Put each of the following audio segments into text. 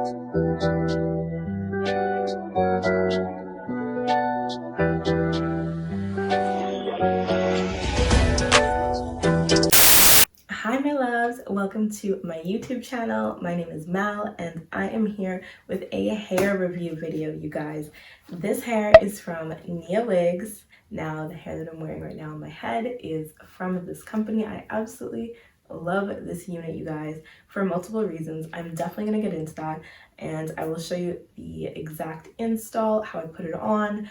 Hi my loves, welcome to my YouTube channel. My name is Mal and I am here with a hair review video, you guys. This hair is from NiaWigs. Now the hair that I'm wearing right now on my head is from this company. I absolutely love this unit, you guys, for multiple reasons. I'm definitely going to get into that and I will show you the exact install, how I put it on,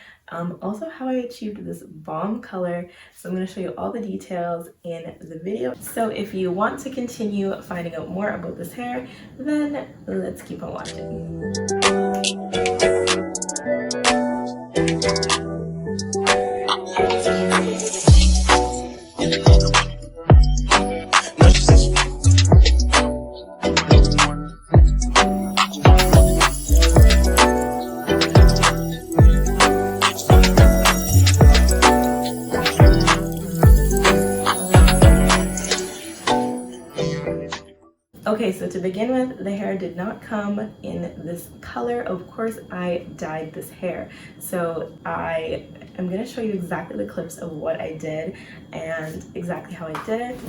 also how I achieved this bomb color. So I'm going to show you all the details in the video. So if you want to continue finding out more about this hair, then let's keep on watching. Okay, so to begin with, the hair did not come in this color. Of course, I dyed this hair. So I am going to show you exactly the clips of what I did and exactly how I did it.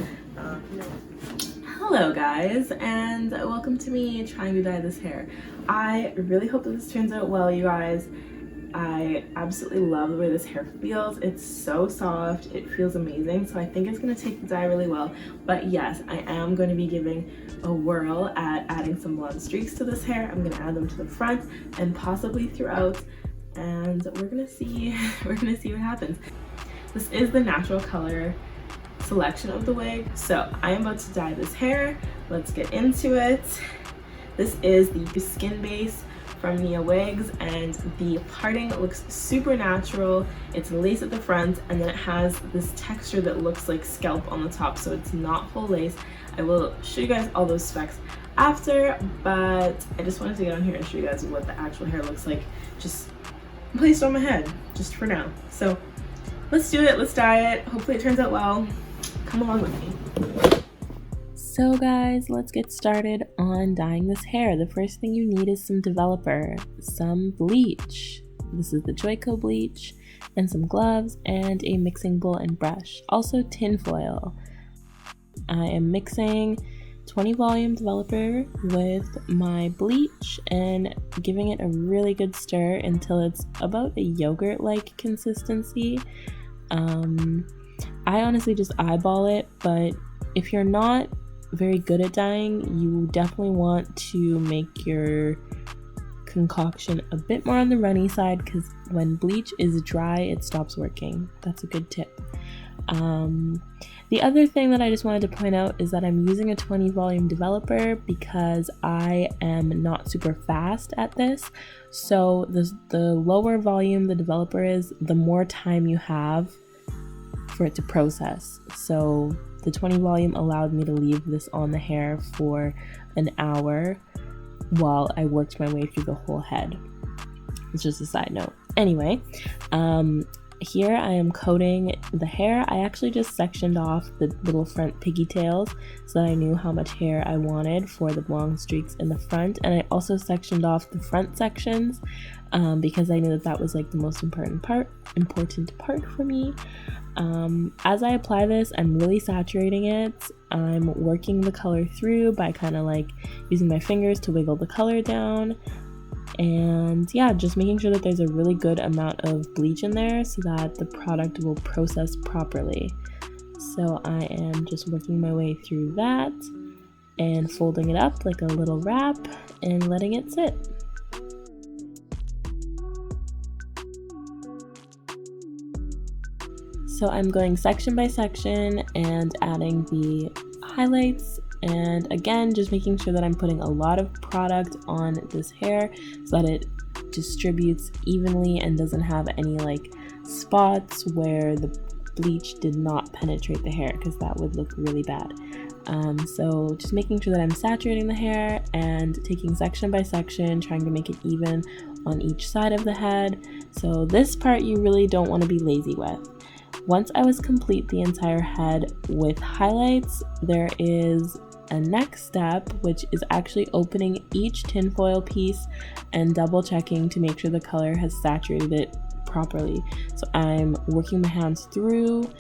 Hello guys, and welcome to me trying to dye this hair. I really hope that this turns out well, you guys. I absolutely love the way this hair feels. It's so soft, it feels amazing, so I think it's going to take the dye really well. But yes, I am going to be giving a whirl at adding some blonde streaks to this hair. I'm going to add them to the front and possibly throughout, and we're going to see what happens. This is the natural color selection of the wig, so I am about to dye this hair. Let's get into it. This is the skin base from NiaWigs, and the parting looks super natural. It's lace at the front, and then it has this texture that looks like scalp on the top, so it's not full lace. I will show you guys all those specs after, but I just wanted to get on here and show you guys what the actual hair looks like just placed on my head, just for now. So let's do it, let's dye it. Hopefully it turns out well. Come along with me. So guys, let's get started on dyeing this hair. The first thing you need is some developer, some bleach. This is the Joico bleach, and some gloves, and a mixing bowl and brush. Also tin foil. I am mixing 20 volume developer with my bleach and giving it a really good stir until it's about a yogurt-like consistency. I honestly just eyeball it, but if you're not very good at dyeing, you definitely want to make your concoction a bit more on the runny side, because when bleach is dry, it stops working. That's a good tip. The other thing that I just wanted to point out is that I'm using a 20 volume developer because I am not super fast at this. So the lower volume the developer is, the more time you have for it to process. So the 20 volume allowed me to leave this on the hair for an hour while I worked my way through the whole head. It's just a side note. Anyway, here I am coating the hair. I actually just sectioned off the little front pigtails so that I knew how much hair I wanted for the blonde streaks in the front, and I also sectioned off the front sections because I knew that was like the most important part for me. As I apply this, I'm really saturating it. I'm working the color through by kind of like using my fingers to wiggle the color down, and yeah, just making sure that there's a really good amount of bleach in there so that the product will process properly. So I am just working my way through that and folding it up like a little wrap and letting it sit. So I'm going section by section and adding the highlights, and again just making sure that I'm putting a lot of product on this hair so that it distributes evenly and doesn't have any like spots where the bleach did not penetrate the hair, because that would look really bad. So just making sure that I'm saturating the hair and taking section by section, trying to make it even on each side of the head. So this part you really don't want to be lazy with. Once I was complete the entire head with highlights, there is a next step, which is actually opening each tinfoil piece and double checking to make sure the color has saturated it properly. So I'm working my hands through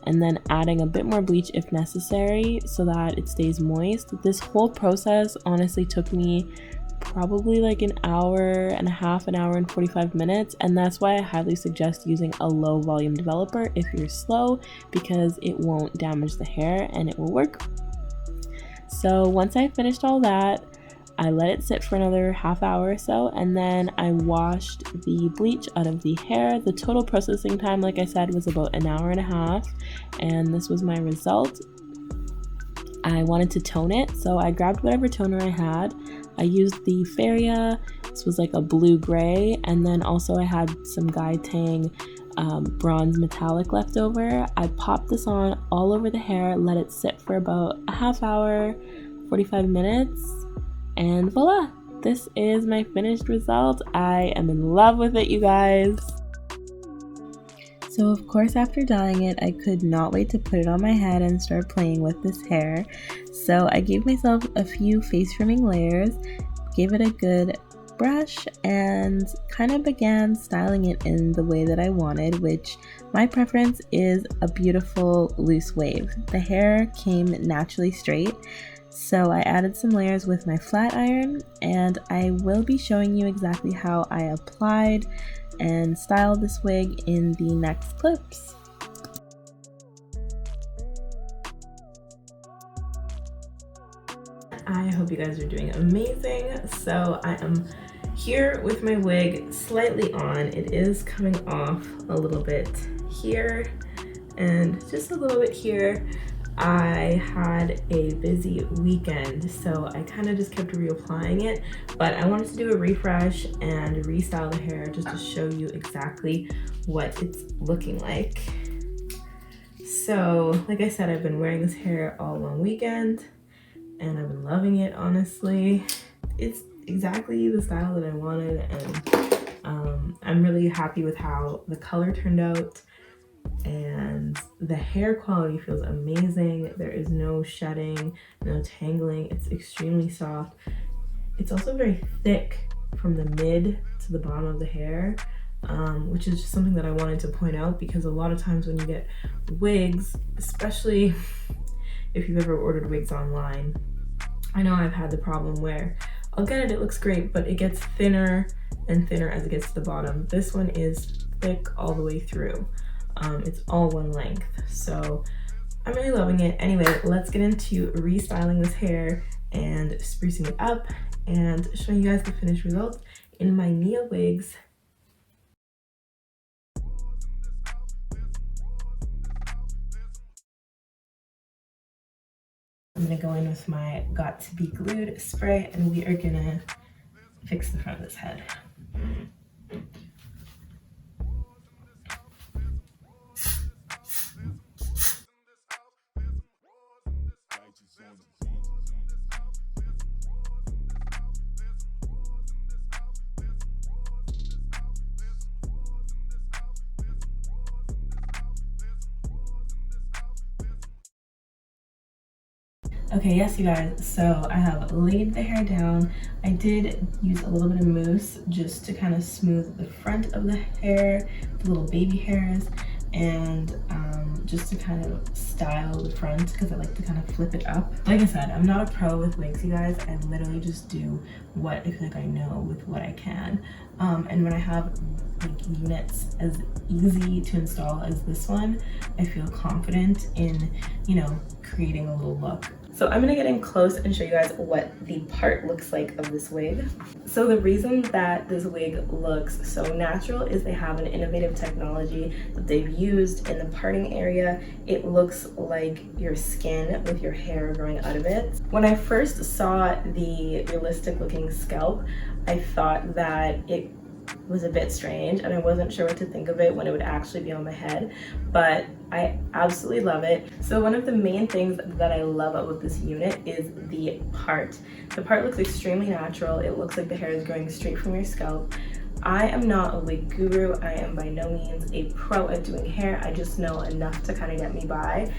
and then adding a bit more bleach if necessary so that it stays moist. This whole process honestly took me probably like an hour and a half, an hour and 45 minutes, and that's why I highly suggest using a low volume developer if you're slow, because it won't damage the hair and it will work. So once I finished all that, I let it sit for another half hour or so, and then I washed the bleach out of the hair. The total processing time, like I said, was about an hour and a half, and this was my result. I wanted to tone it, so I grabbed whatever toner I had. I used the Feria. This was like a blue-gray, and then also I had some Tang Bronze Metallic left over. I popped this on all over the hair, let it sit for about a half hour, 45 minutes, and voila! This is my finished result. I am in love with it, you guys. So of course, after dyeing it, I could not wait to put it on my head and start playing with this hair. So I gave myself a few face trimming layers, gave it a good brush, and kind of began styling it in the way that I wanted, which my preference is a beautiful loose wave. The hair came naturally straight, so I added some layers with my flat iron, and I will be showing you exactly how I applied and styled this wig in the next clips. I hope you guys are doing amazing. So I am here with my wig slightly on. It is coming off a little bit here and just a little bit here. I had a busy weekend, so I kind of just kept reapplying it, but I wanted to do a refresh and restyle the hair just to show you exactly what it's looking like. So like I said, I've been wearing this hair all long weekend and I've been loving it, honestly. It's exactly the style that I wanted, and I'm really happy with how the color turned out. And the hair quality feels amazing. There is no shedding, no tangling. It's extremely soft. It's also very thick from the mid to the bottom of the hair, which is just something that I wanted to point out, because a lot of times when you get wigs, especially if you've ever ordered wigs online, I know I've had the problem where I'll get it, it looks great, but it gets thinner and thinner as it gets to the bottom. This one is thick all the way through. It's all one length, so I'm really loving it. Anyway, let's get into restyling this hair and sprucing it up and showing you guys the finished result in my NiaWigs. I'm gonna go in with my Got To Be Glued spray, and we are gonna fix the front of this head. Okay, yes, you guys, so I have laid the hair down. I did use a little bit of mousse just to kind of smooth the front of the hair, the little baby hairs, and just to kind of style the front, because I like to kind of flip it up. Like I said, I'm not a pro with wigs, you guys. I literally just do what I feel like I know with what I can. And when I have like units as easy to install as this one, I feel confident in, you know, creating a little look. So I'm gonna get in close and show you guys what the part looks like of this wig. So the reason that this wig looks so natural is they have an innovative technology that they've used in the parting area. It looks like your skin with your hair growing out of it. When I first saw the realistic looking scalp, I thought that it was a bit strange and I wasn't sure what to think of it when it would actually be on my head, but I absolutely love it. So one of the main things that I love about this unit is the part. The part looks extremely natural. It looks like the hair is growing straight from your scalp. I am not a wig guru. I am by no means a pro at doing hair. I just know enough to kind of get me by.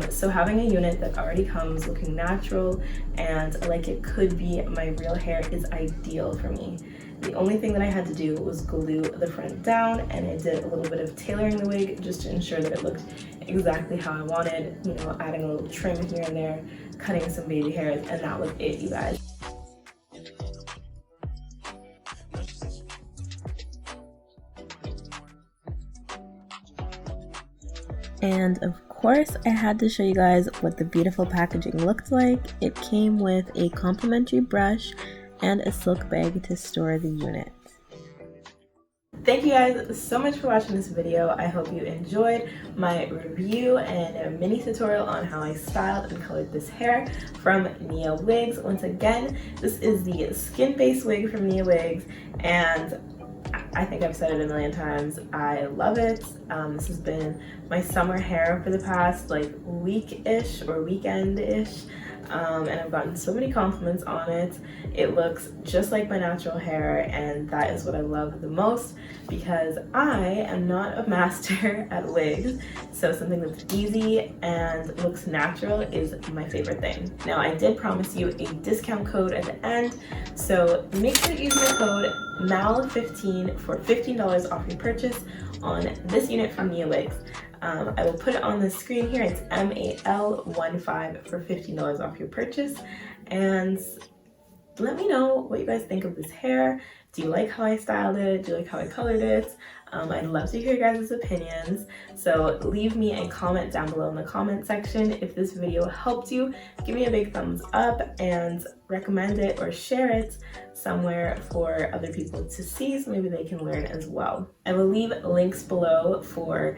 So having a unit that already comes looking natural and like it could be my real hair is ideal for me. The only thing that I had to do was glue the front down, and I did a little bit of tailoring the wig just to ensure that it looked exactly how I wanted, you know, adding a little trim here and there, cutting some baby hairs, and that was it, you guys. And of course, I had to show you guys what the beautiful packaging looked like. It came with a complimentary brush and a silk bag to store the unit. Thank you guys so much for watching this video. I hope you enjoyed my review and a mini tutorial on how I styled and colored this hair from NiaWigs. Once again, this is the skin-based wig from NiaWigs, and I think I've said it a million times. I love it. This has been my summer hair for the past like week-ish or weekend-ish. And I've gotten so many compliments on it. It looks just like my natural hair, and that is what I love the most because I am not a master at wigs. So something that's easy and looks natural is my favorite thing. Now, I did promise you a discount code at the end, so make sure to use my code MAL15 for $15 off your purchase on this unit from NiaWigs. I will put it on the screen here. It's MAL15 for $15 off your purchase. And let me know what you guys think of this hair. Do you like how I styled it? Do you like how I colored it? I'd love to hear your guys' opinions. So leave me a comment down below in the comment section. If this video helped you, give me a big thumbs up and recommend it or share it somewhere for other people to see so maybe they can learn as well. I will leave links below for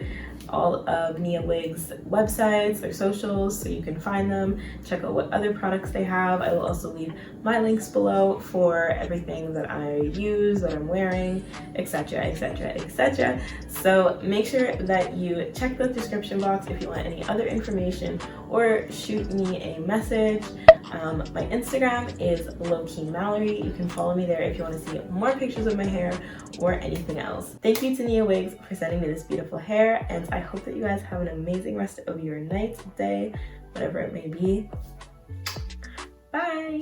all of NiaWigs' websites, their socials, so you can find them, check out what other products they have. I will also leave my links below for everything that I use, that I'm wearing, etc, etc, etc. So make sure that you check the description box if you want any other information, or shoot me a message. My Instagram is lowkeymallory. You can follow me there if you want to see more pictures of my hair or anything else. Thank you to NiaWigs for sending me this beautiful hair, and I hope that you guys have an amazing rest of your night, day, whatever it may be. Bye!